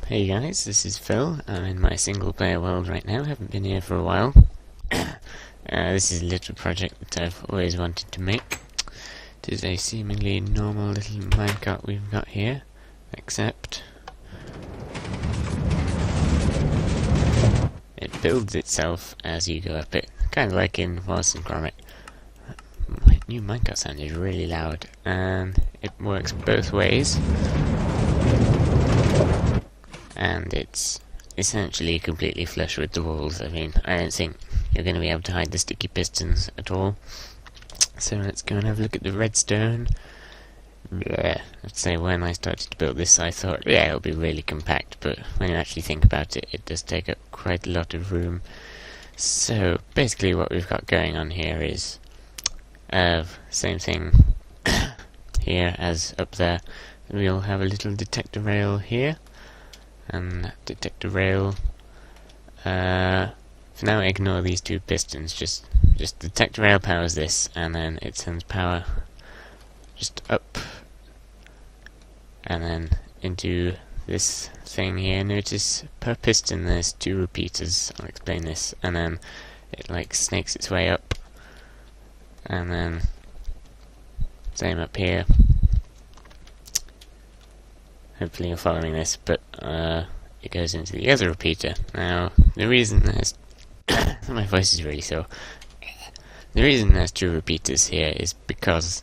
Hey guys, this is Phil. I'm in my single player world right now, haven't been here for a while. This is a little project that I've always wanted to make. It is a seemingly normal little minecart we've got here, except it builds itself as you go up it, kind of like in Wallace and Gromit. My new minecart sound is really loud, and it works both ways. And it's essentially completely flush with the walls. I mean, I don't think you're going to be able to hide the sticky pistons at all. So let's go and have a look at the redstone. Let's say when I started to build this, I thought, yeah, it'll be really compact, but when you actually think about it, it does take up quite a lot of room. So basically what we've got going on here is same thing here as up there. We'll have a little detector rail here, and detector rail, for now ignore these two pistons, just detector rail powers this, and then it sends power just up and then into this thing here. Notice per piston there's two repeaters. I'll explain this. And then it like snakes its way up, and then same up here. Hopefully you're following this, but it goes into the other repeater. Now, the reason there's my voice is really sore. The reason there's two repeaters here is because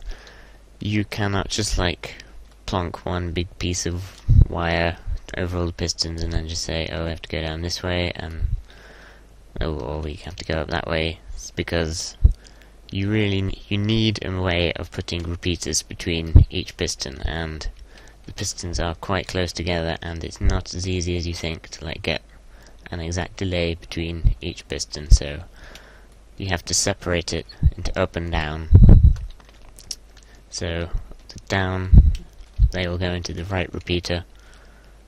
you cannot just like plonk one big piece of wire over all the pistons and then just say, oh, we have to go down this way, and or we have to go up that way. It's because you need a way of putting repeaters between each piston, and the pistons are quite close together, and it's not as easy as you think to like get an exact delay between each piston, so you have to separate it into up and down. So the down, they will go into the right repeater.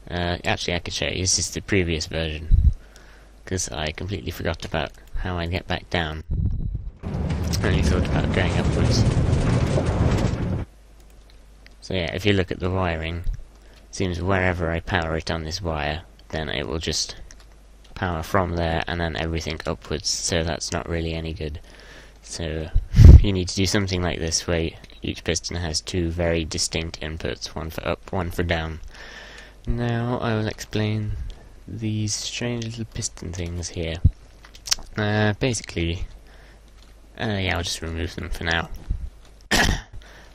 Actually I could show you, this is the previous version, because I completely forgot about how I get back down. I only thought about going upwards. So yeah, if you look at the wiring, it seems wherever I power it on this wire, then it will just power from there and then everything upwards, so that's not really any good. So you need to do something like this, where each piston has two very distinct inputs, one for up, one for down. Now I will explain these strange little piston things here. Basically, yeah, I'll just remove them for now.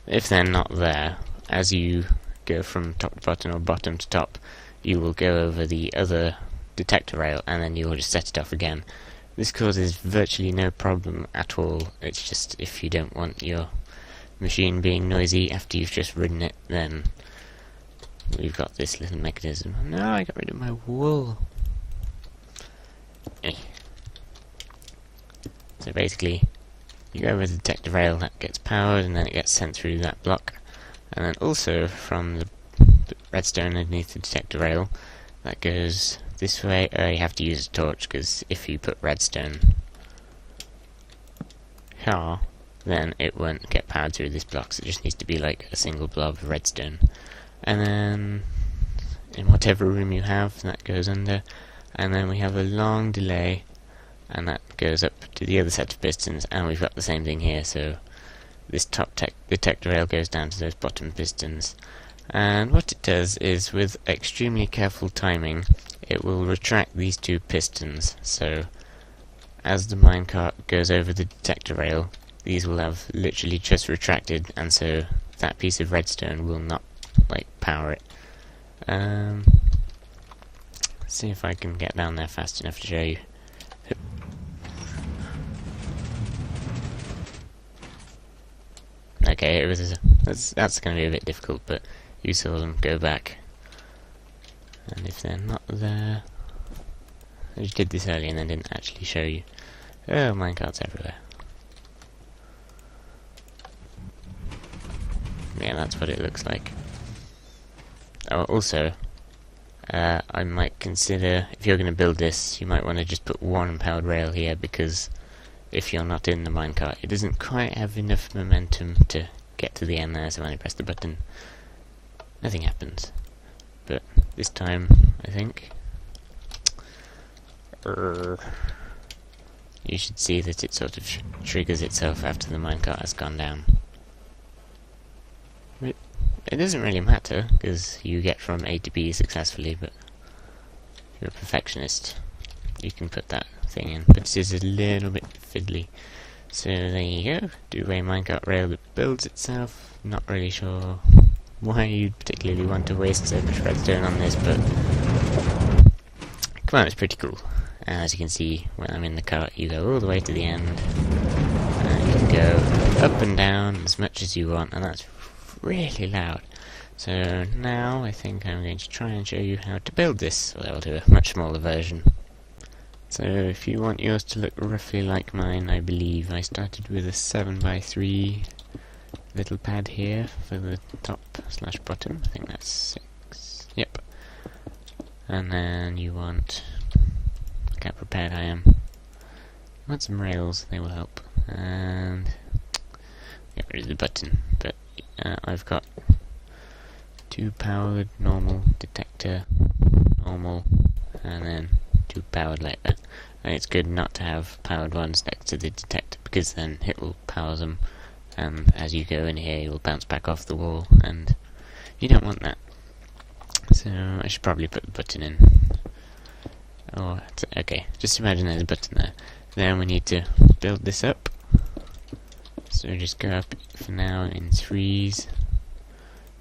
If they're not there, as you go from top to bottom or bottom to top, you will go over the other detector rail and then you will just set it off again. This causes virtually no problem at all. It's just if you don't want your machine being noisy after you've just ridden it, then we've got this little mechanism. No, I got rid of my wool. So basically, you go over the detector rail, that gets powered, and then it gets sent through that block. And then also from the redstone underneath the detector rail, that goes this way. You have to use a torch, because if you put redstone here, then it won't get powered through this block, so it just needs to be like a single blob of redstone. And then in whatever room you have, that goes under, and then we have a long delay, and that goes up to the other set of pistons, and we've got the same thing here. So this top detector rail goes down to those bottom pistons, and what it does is, with extremely careful timing, it will retract these two pistons. So as the minecart goes over the detector rail, these will have literally just retracted, and so that piece of redstone will not like power it. See if I can get down there fast enough to show you. Okay, that's going to be a bit difficult, but you saw them go back. And if they're not there, I just did this earlier and then didn't actually show you. Oh, minecarts everywhere. Yeah, that's what it looks like. Oh, also, I might consider, if you're going to build this, you might want to just put one powered rail here, because if you're not in the minecart, it doesn't quite have enough momentum to get to the end there, so when I press the button, nothing happens. But this time, I think. You should see that it sort of triggers itself after the minecart has gone down. It doesn't really matter, because you get from A to B successfully, but if you're a perfectionist, you can put that thing in. But it is a little bit fiddly. So there you go, do-way minecart rail that builds itself. Not really sure why you'd particularly want to waste so much redstone on this, but come on, it's pretty cool. As you can see, when I'm in the cart, you go all the way to the end, and you can go up and down as much as you want, and that's really loud. So now I think I'm going to try and show you how to build this. Well, I'll do a much smaller version. So if you want yours to look roughly like mine, I believe I started with a 7x3 little pad here for the top / bottom. I think that's 6. Yep. And then you want... Look how prepared I am. You want some rails, they will help. And get rid of the button. But I've got 2 powered, normal, detector, normal, and then 2 powered like that. And it's good not to have powered ones next to the detector, because then it will power them, and as you go in here you will bounce back off the wall, and you don't want that. So I should probably put the button in. Oh, okay, just imagine there's a button there. Then we need to build this up. So just go up for now in 3s.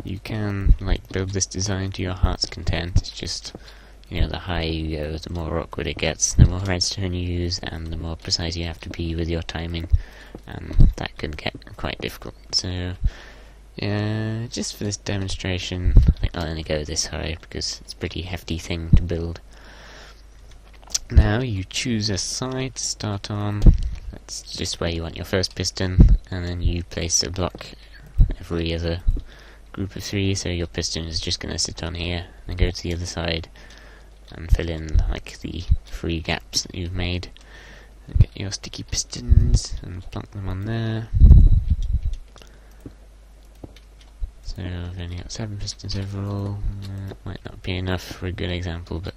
You can build this design to your heart's content. It's just, you know, the higher you go, the more awkward it gets, the more redstone you use, and the more precise you have to be with your timing, and that can get quite difficult. So, yeah, just for this demonstration, I think I'll only go this high because it's a pretty hefty thing to build. Now you choose a side to start on. That's just where you want your first piston, and then you place a block every other group of 3, so your piston is just going to sit on here, and go to the other side and fill in the 3 gaps that you've made, and get your sticky pistons and plonk them on there. So I've only got 7 pistons overall. That might not be enough for a good example, but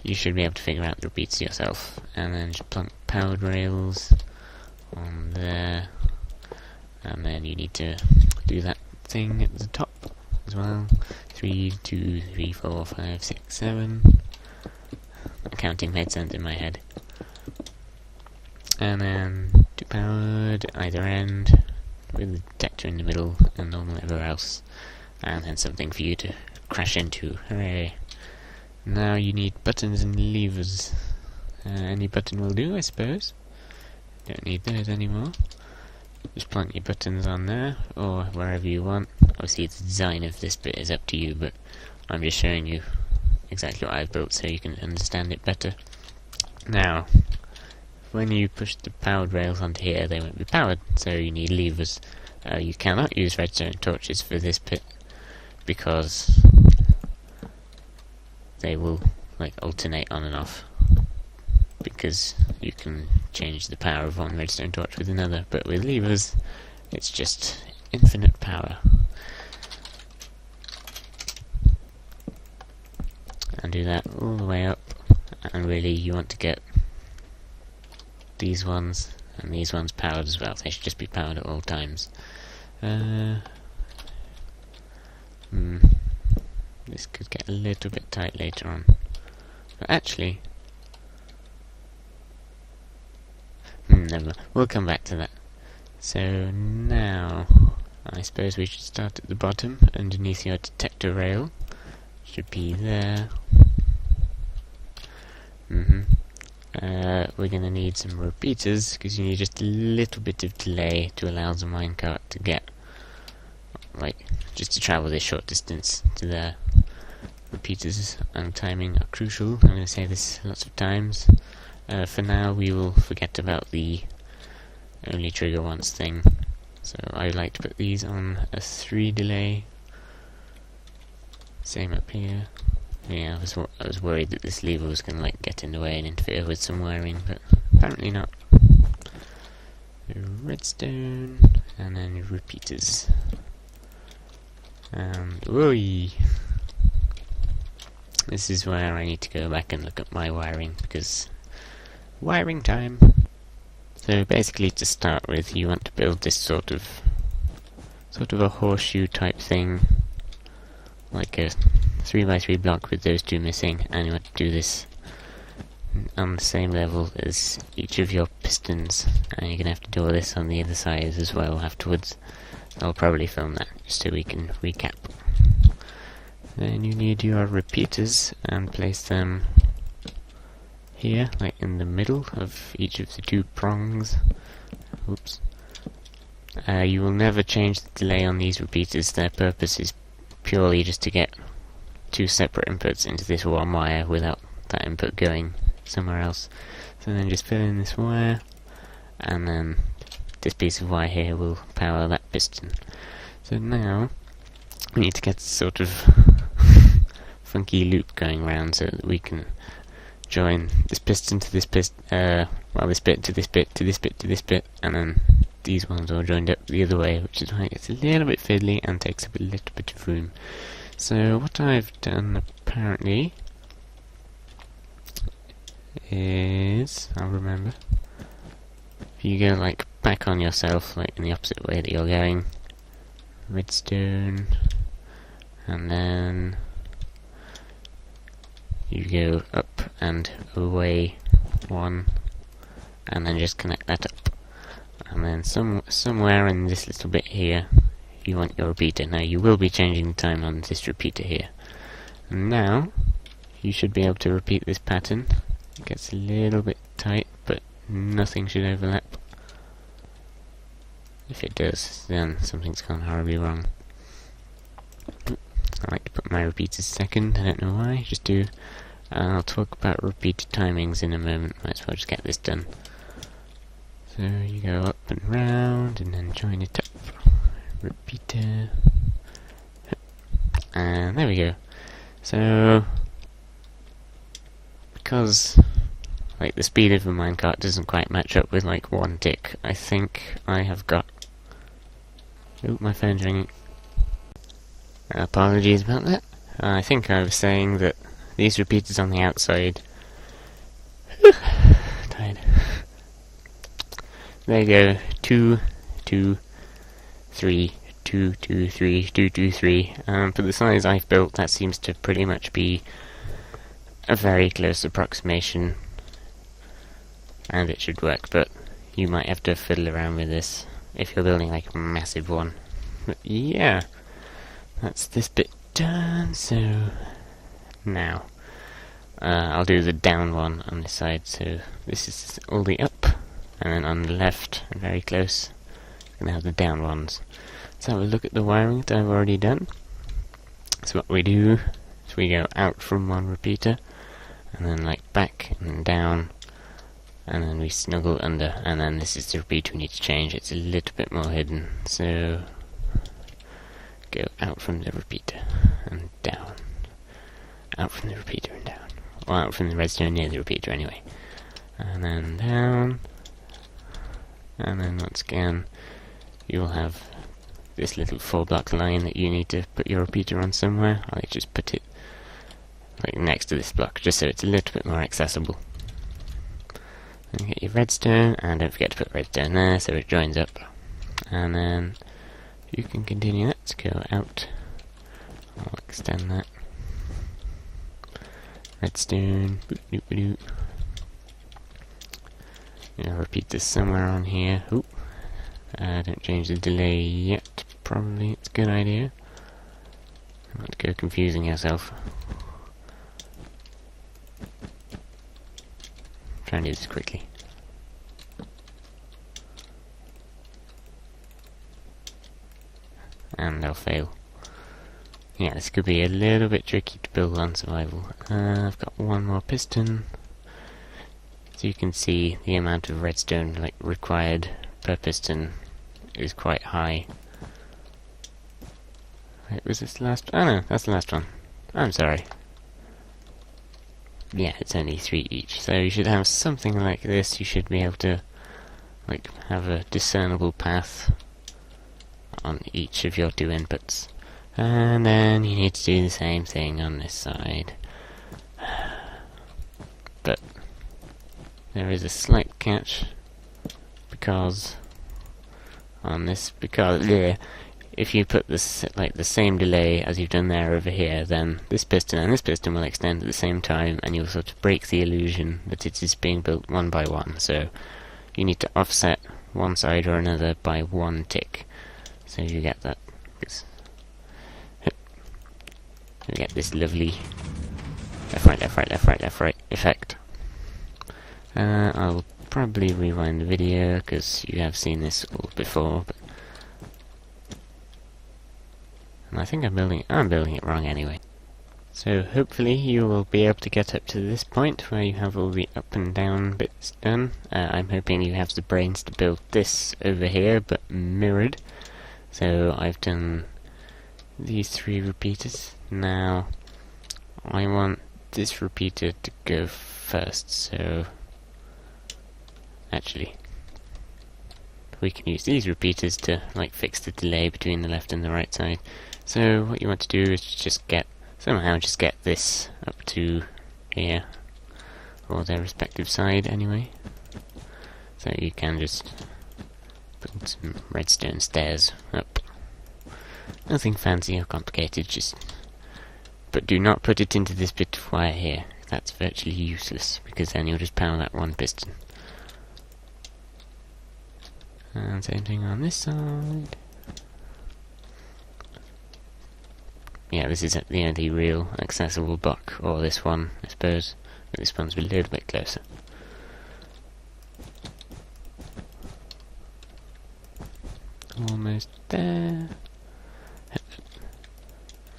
you should be able to figure out the repeats yourself. And then just plonk powered rails on there, and then you need to do that thing at the top as well. 3, 2, 3, 4, 5, 6, 7. Counting made sense in my head. And then 2 powered either end, with the detector in the middle and normal everywhere else. And then something for you to crash into. Hooray! Now you need buttons and levers. Any button will do, I suppose. Don't need those anymore. Just plonk your buttons on there, or wherever you want. Obviously the design of this bit is up to you, but I'm just showing you exactly what I've built so you can understand it better. Now, when you push the powered rails onto here, they won't be powered, so you need levers. You cannot use redstone torches for this bit, because they will alternate on and off, because you can change the power of one redstone torch with another, but with levers it's just infinite power. And do that all the way up, and really you want to get these ones and these ones powered as well. They should just be powered at all times. This could get a little bit tight later on, but actually never mind. We'll come back to that. So now I suppose we should start at the bottom underneath your detector rail. Should be there. We're going to need some repeaters, because you need just a little bit of delay to allow the minecart to get, just to travel this short distance to there. Repeaters and timing are crucial. I'm going to say this lots of times. For now we will forget about the only trigger once thing. So I like to put these on a 3 delay. Same up here. Yeah, I was worried that this lever was going to get in the way and interfere with some wiring, but apparently not. Redstone, and then repeaters. And whooey! this is where I need to go back and look at my wiring, because wiring time. So basically, to start with, you want to build this sort of a horseshoe type thing, like a 3x3 block with those two missing, and you want to do this on the same level as each of your pistons, and you're going to have to do all this on the other side as well afterwards. I'll probably film that just so we can recap. Then you need your repeaters and place them here, like in the middle of each of the two prongs. Oops. You will never change the delay on these repeaters. Their purpose is purely just to get two separate inputs into this one wire without that input going somewhere else. So then just fill in this wire, and then this piece of wire here will power that piston. So now we need to get sort of funky loop going around so that we can join this piston to this piston, well, this bit to this bit to this bit to this bit, and then these ones all joined up the other way, which is why it's a little bit fiddly and takes up a little bit of room. So what I've done apparently is, I'll remember, if you go like back on yourself, like in the opposite way that you're going, redstone, and then you go up and away one, and then just connect that up, and then somewhere in this little bit here you want your repeater. Now you will be changing the time on this repeater here, and now you should be able to repeat this pattern. It gets a little bit tight, but nothing should overlap. If it does, then something's gone horribly wrong. I like to put my repeaters second, I don't know why, just do. I'll talk about repeater timings in a moment, might as well just get this done. So you go up and round, and then join it up. Repeater. And there we go. So, because like the speed of a minecart doesn't quite match up with like one tick, I think I have got... Oh, my phone's ringing. Apologies about that. I think I was saying that these repeaters on the outside... Tired. There you go. 2, 2, 3, 2, 2, 3, 2, 2, 3. For the size I've built, that seems to pretty much be a very close approximation, and it should work, but you might have to fiddle around with this if you're building like a massive one. But yeah, that's this bit done. So now I'll do the down one on this side. So this is all the up, and then on the left, very close, we're going to have the down ones. Let's have a look at the wiring that I've already done. So what we do is we go out from one repeater, and then like back and down, and then we snuggle under, and then this is the repeater we need to change. It's a little bit more hidden, so go out from the repeater and down, out from the repeater and down, or out from the redstone near the repeater anyway, and then down, and then once again you'll have this little 4-block line that you need to put your repeater on somewhere. I'll just put it like next to this block, just so it's a little bit more accessible. And get your redstone, and don't forget to put redstone there so it joins up. And then you can continue that to go out. I'll extend that. Redstone. Boop, doop, doop. I'll repeat this somewhere on here. Oop. Don't change the delay yet. Probably it's a good idea. Don't go confusing yourself. Try and do this quickly. And I'll fail. Yeah, this could be a little bit tricky to build on survival. I've got one more piston. So you can see the amount of redstone like required per piston is quite high. Wait, was this the last? Oh no, that's the last one. I'm sorry. Yeah, it's only 3 each, so you should have something like this. You should be able to like have a discernible path on each of your 2 inputs, and then you need to do the same thing on this side. there is a slight catch, because on this, if you put this like the same delay as you've done there over here, then this piston and this piston will extend at the same time, and you'll sort of break the illusion that it is being built one by one. So you need to offset one side or another by one tick, so you get that. You get this lovely left right left right left right left right effect. I'll probably rewind the video because you have seen this all before, but and I think I'm building it wrong anyway. So hopefully you will be able to get up to this point where you have all the up and down bits done. I'm hoping you have the brains to build this over here, but mirrored. So I've done these 3 repeaters. Now I want this repeater to go first, so actually we can use these repeaters to like fix the delay between the left and the right side. So what you want to do is just somehow get this up to here, or their respective side anyway. So you can just put some redstone stairs up. Nothing fancy or complicated, but do not put it into this bit of wire here. That's virtually useless, because then you'll just power that one piston. And same thing on this side. Yeah, this is the only real accessible block, or this one, I suppose. But this one's a little bit closer. Almost there.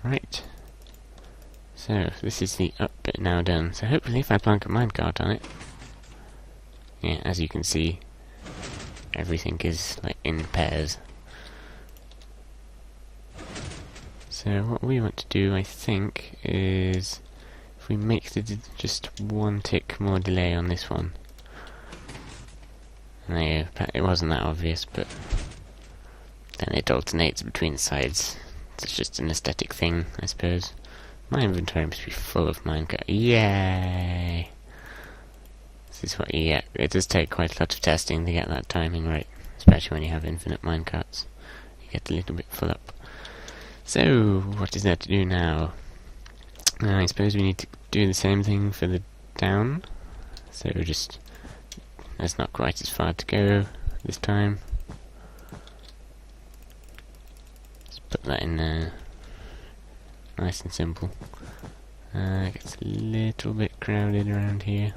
Right. So, this is the up bit now done. So hopefully if I plonk a minecart on it, yeah, as you can see, everything is like in pairs. So what we want to do, I think, is if we make just one tick more delay on this one. And it wasn't that obvious, but then it alternates between the sides. It's just an aesthetic thing, I suppose. My inventory must be full of minecart. Yay! This is what you get. It does take quite a lot of testing to get that timing right, especially when you have infinite minecarts. You get a little bit full up. So, what is there to do now? I suppose we need to do the same thing for the down. So there's not quite as far to go this time. Let's put that in there. Nice and simple. It gets a little bit crowded around here.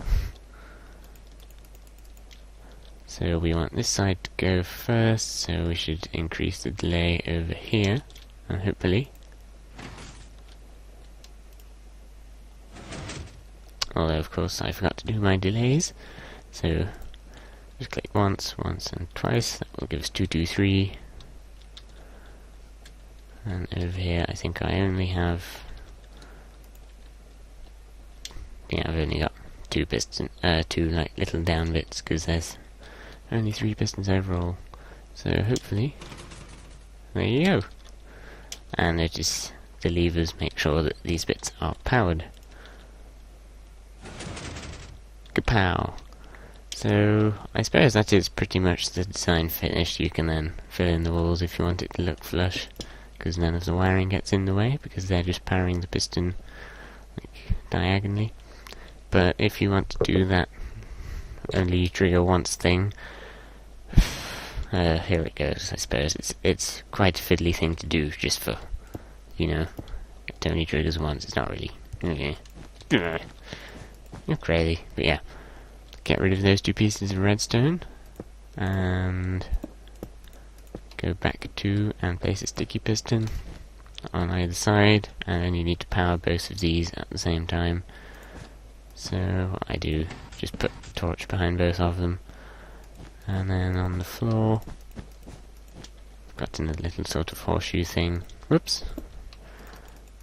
So we want this side to go first, so we should increase the delay over here. And hopefully, although of course I forgot to do my delays, so just click once and twice. That will give us 2, 2, 3. And over here I think I only have, yeah, I've only got 2 like little down bits, because there's only 3 pistons overall. So hopefully, there you go. And notice the levers make sure that these bits are powered. Kapow! So I suppose that is pretty much the design finished. You can then fill in the walls if you want it to look flush, because none of the wiring gets in the way, because they're just powering the piston like diagonally. But if you want to do that only trigger once thing, here it goes. I suppose it's quite a fiddly thing to do, just for, you know, it only triggers once. It's not really, you're crazy. But yeah, get rid of those 2 pieces of redstone and go back 2 and place a sticky piston on either side, and then you need to power both of these at the same time. So what I do, just put the torch behind both of them. And then on the floor, I've got another little sort of horseshoe thing. Whoops.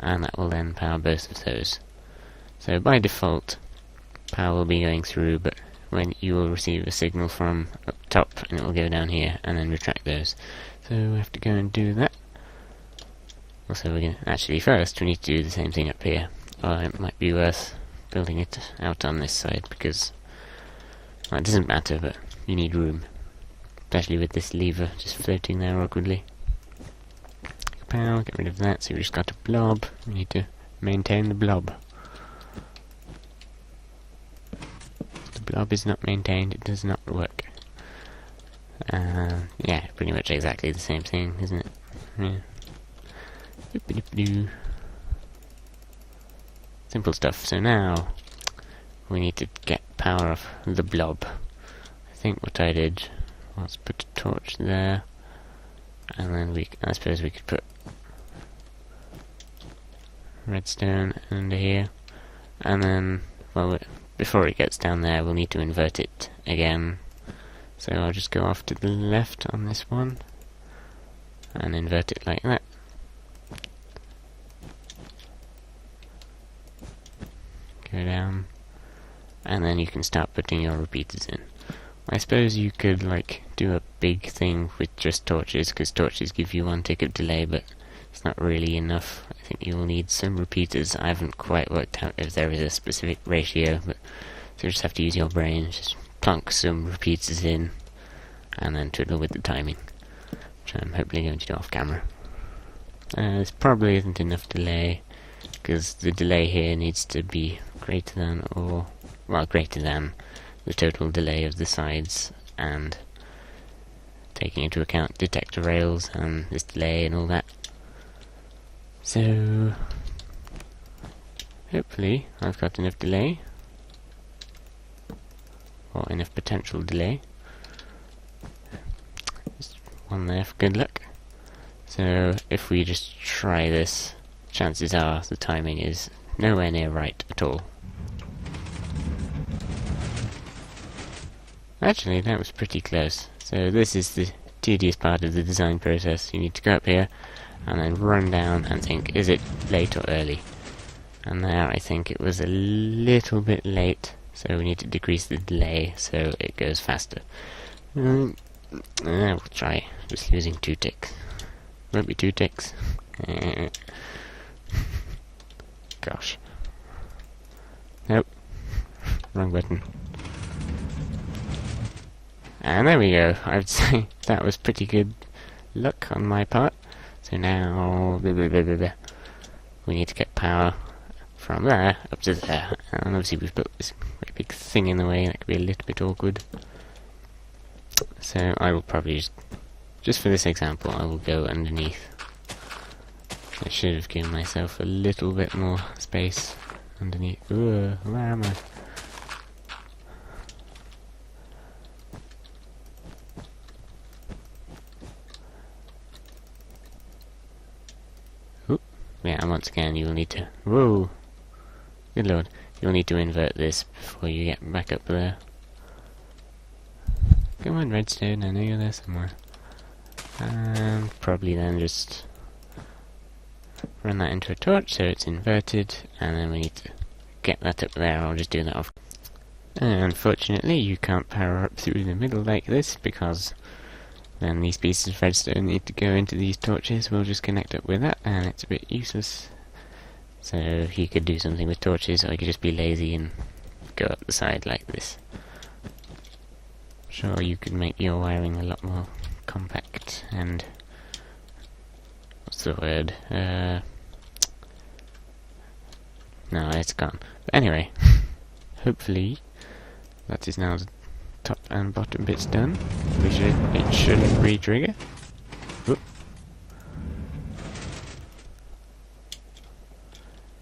And that will then power both of those. So by default, power will be going through, but when you will receive a signal from up top, and it will go down here, and then retract those. So we have to go and do that. Also, we're gonna actually first we need to do the same thing up here. Or it might be worth building it out on this side, because Well, it doesn't matter, but you need room. Especially with this lever just floating there awkwardly. Pow, get rid of that, so we just got a blob. We need to maintain the blob. If the blob is not maintained, it does not work. Yeah, pretty much exactly the same thing, isn't it? Yeah. Doop-a-doop-a-doo. Simple stuff. So now we need to get power off the blob. I think what I did was put a torch there, and then I suppose we could put redstone under here, and then, well, before it gets down there we'll need to invert it again. So I'll just go off to the left on this one and invert it like that. Go down, and then you can start putting your repeaters in. I suppose you could like do a big thing with just torches, because torches give you 1 tick of delay, but it's not really enough. I think you'll need some repeaters. I haven't quite worked out if there is a specific ratio, but so you just have to use your brain. Just plonk some repeaters in, and then twiddle with the timing, which I'm hopefully going to do off camera. This probably isn't enough delay, because the delay here needs to be greater than, or, well, greater than the total delay of the sides, and taking into account detector rails and this delay and all that. So hopefully I've got enough delay, or enough potential delay. Just one there for good luck. So if we just try this, chances are the timing is nowhere near right at all. Actually, that was pretty close. So this is the tedious part of the design process. You need to go up here and then run down and think, is it late or early? And there I think it was a little bit late, so we need to decrease the delay so it goes faster. We'll try just losing 2 ticks. Won't be 2 ticks. Gosh. Nope. Wrong button. And there we go. I would say that was pretty good luck on my part. So now we need to get power from there up to there. And obviously we've put this great big thing in the way that could be a little bit awkward. So I will probably just for this example, I will go underneath. I should have given myself a little bit more space underneath. Where am I? Yeah, and once again you'll need to... Whoa! Good lord. You'll need to invert this before you get back up there. Come on, redstone, I know you're there somewhere. And probably then just run that into a torch so it's inverted, and then we need to get that up there. I'll just do that off. And unfortunately you can't power up through the middle like this, because then these pieces of redstone need to go into these torches. We'll just connect up with that, and it's a bit useless. So you could do something with torches, or you could just be lazy and go up the side like this. Sure, you could make your wiring a lot more compact and... what's the word? No, it's gone. But anyway, hopefully that is now the top and bottom bits done. It shouldn't re-trigger.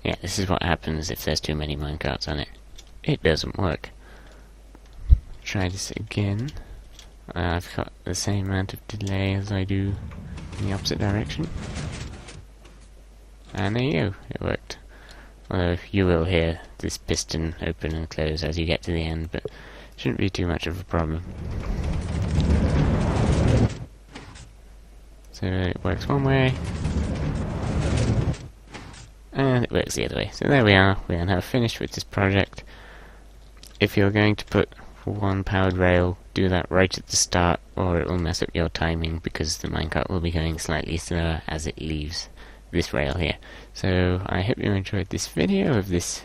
Yeah, this is what happens if there's too many minecarts on it. It doesn't work. Try this again. I've got the same amount of delay as I do in the opposite direction. And there you go, it worked. Although you will hear this piston open and close as you get to the end, but shouldn't be too much of a problem. So it works one way, and it works the other way. So there we are now finished with this project. If you're going to put one powered rail, do that right at the start, or it will mess up your timing, because the minecart will be going slightly slower as it leaves this rail here. So I hope you enjoyed this video of this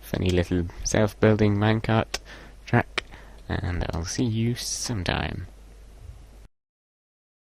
funny little self-building minecart track, and I'll see you sometime.